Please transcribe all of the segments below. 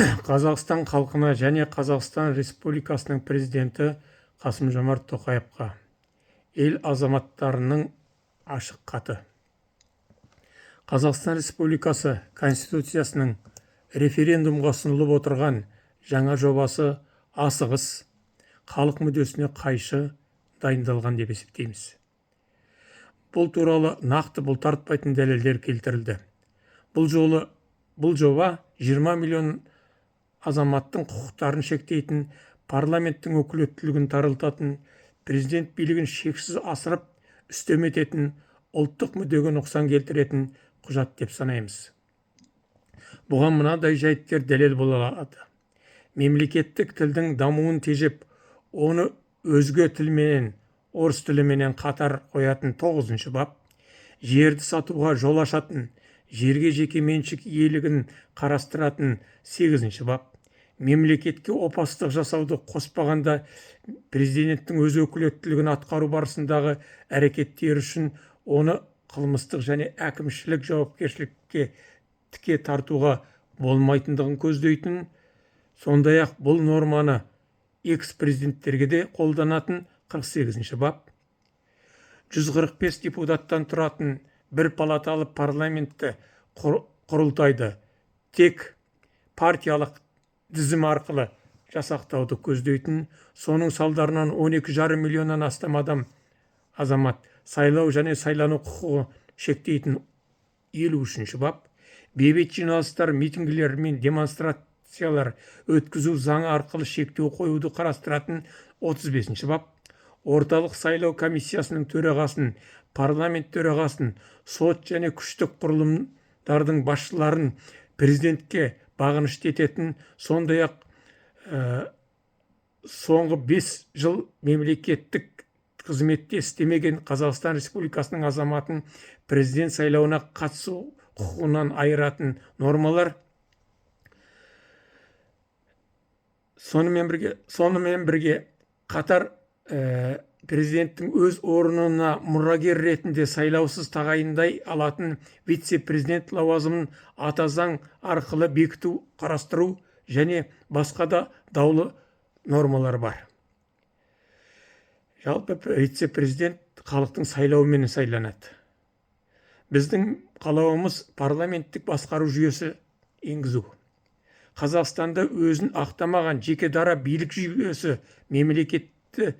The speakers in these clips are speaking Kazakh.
Қазақстан халқына және Қазақстан Республикасының президенті Қасым-Жомарт Тоқаевқа ел азаматтарының ашық хаты. Қазақстан Республикасы Конституциясының референдумға ұсынылып отырған жаңа жобасы асығыс, халық мүддесіне қайшы дайындалған деп есептейміз. Бұл туралы нақты бұлтартпайтын дәлелдер келтірілді. Бұл жоба 20 миллион азаматтың құқықтарын шектейтін, парламенттің өкілеттілігін тарылтатын, президент билігін шексіз асырып үстем ететін, ұлттық мүддеге нұқсан келтіретін құжат деп санаймыз. Бұған мынадай жайттер дәлел бола алады. Мемлекеттік тілдің дамуын тежеп, оны өзге тілменен, орыс тіліменен қатар қоятын 9-шы бап, жерді сатуға жол ашатын, жерге жеке меншік иелігін қарастыратын 8-ші бап, мемлекетке опасыздық жасауды қоспағанда президенттің өз өкілеттілігін атқару барысындағы әрекеттері үшін оны қылмыстық және әкімшілік жауапкершілікке тіке тартуға болмайтындығын көздейтін, сондай-ақ бұл норманы экс-президенттерге де қолданатын 48-ші бап, 145 депутаттан тұратын бір палаталы парламентті құрылтайды тек партиялық тізім арқылы жасақтауды көздейтін, соның салдарынан 12,5 миллионнан астам азамат сайлау және сайлану құқығы шектейтін 53-ші бап, бейбіт жиналыстар, митингілер мен демонстрациялар өткізу заңы арқылы шектеу қоюды қарастыратын 35-ші бап, орталық сайлау комиссиясының төрағасын, парламент төрағасын, сот және күштік құрылымдардың басшыларын президентке бағынышты ететін, сондай-ақ соңғы 5 жыл мемлекеттік қызметте істемеген Қазақстан Республикасының азаматын президент сайлауына қатысу құқығынан айыратын нормалар. Сонымен бірге қатар президенттің өз орнына мұрагер ретінде сайлаусыз тағайындай алатын вице-президент лауазымын ата заң арқылы бекіту қарастыру және басқа да даулы нормалар бар. Жалпы вице-президент халықтың сайлауымен сайланады. Біздің қалауымыз парламенттік басқару жүйесі енгізу. Қазақстанда өзін ақтамаған жеке дара билік жүйесі мемлекетте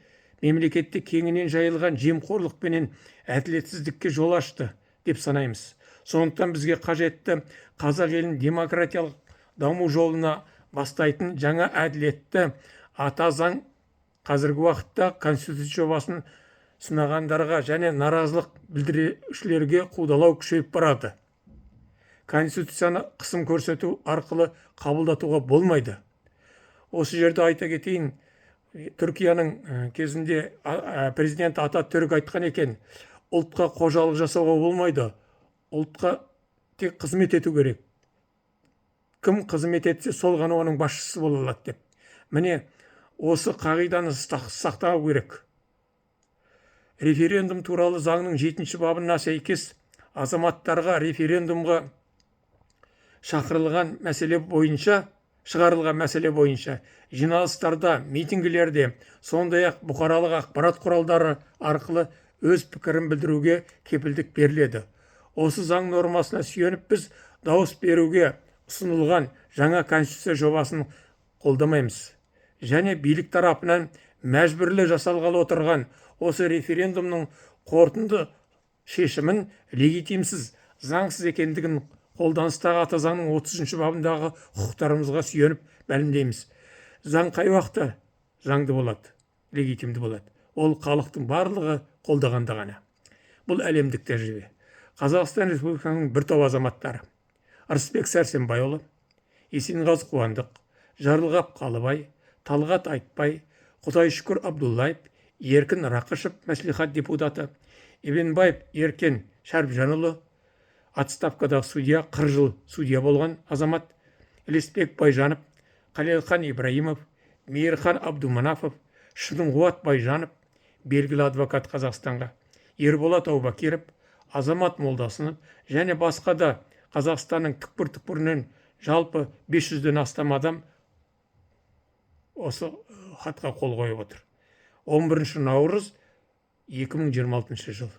кеңінен жайылған жемқорлық пенен әділетсіздікке жол ашты деп санаймыз. Сондықтан бізге қажетті қазақ елін демократиялық даму жолына бастайтын жаңа әділетті ата заң қазіргі уақытта Конституция жобасын сынағандарға және наразылық білдірушілерге қудалау күшейіп барады. Конституцияны қысым көрсету арқылы қабылдатуға болмайды. Осы жерде айта кетейін, Түркияның кезінде президент Ататүрік айтқан екен, ұлтқа қожалық жасауға болмайды, ұлтқа тек қызмет ету керек. Кім қызмет етсе, сол ғана оның басшысы бола алады деп. Міне, осы қағиданы сақтау керек. Референдум туралы заңның 7-ші бабына сәйкес азаматтарға референдумға шығарылған мәселе бойынша жиналыстарда, митингілерде, сондай-ақ бұқаралық ақпарат құралдары арқылы өз пікірін білдіруге кепілдік беріледі. Осы заң нормасына сүйеніп біз дауыс беруге ұсынылған жаңа конституция жобасын қолдамаймыз. Және билік тарапынан мәжбүрлі жасалғалы отырған осы референдумның қорытынды шешімін легитимсіз, заңсыз екендігін қолданыстағы ата заңның 30-ші бабындағы құқықтарымызға сүйеніп мәлімдейміз. Заң қай уақытта заңды болады, легитимді болады. Ол халықтың барлығы қолдағанда ғана. Бұл әлемдік тәжірибе. Қазақстан Республикасының бір топ азаматтары: Рысбек Сәрсенбайұлы, Есенғазы Қуандық, Жарылғап Қалыбай, Талғат Айтбай, Құдайшүкір Абдуллаев, Еркін Рақышев, мәслихат депутаты, Ибенбаев Еркен Шәріпжанұлы, отставкадағы судья, 40 жыл судья болған азамат, Лесбек Байжанов, Қалелхан Ибраимов, Мейірхан Абдуманафов, Шынғуат Байжанов, белгілі адвокат Қазақстанға, Ерболат Аубакиров, Азамат Молдасынов және басқа да Қазақстанның түкпір-түкпірінен жалпы 500-ден астам адам осы хатқа қол қойып отыр. 11 наурыз 2026 жыл.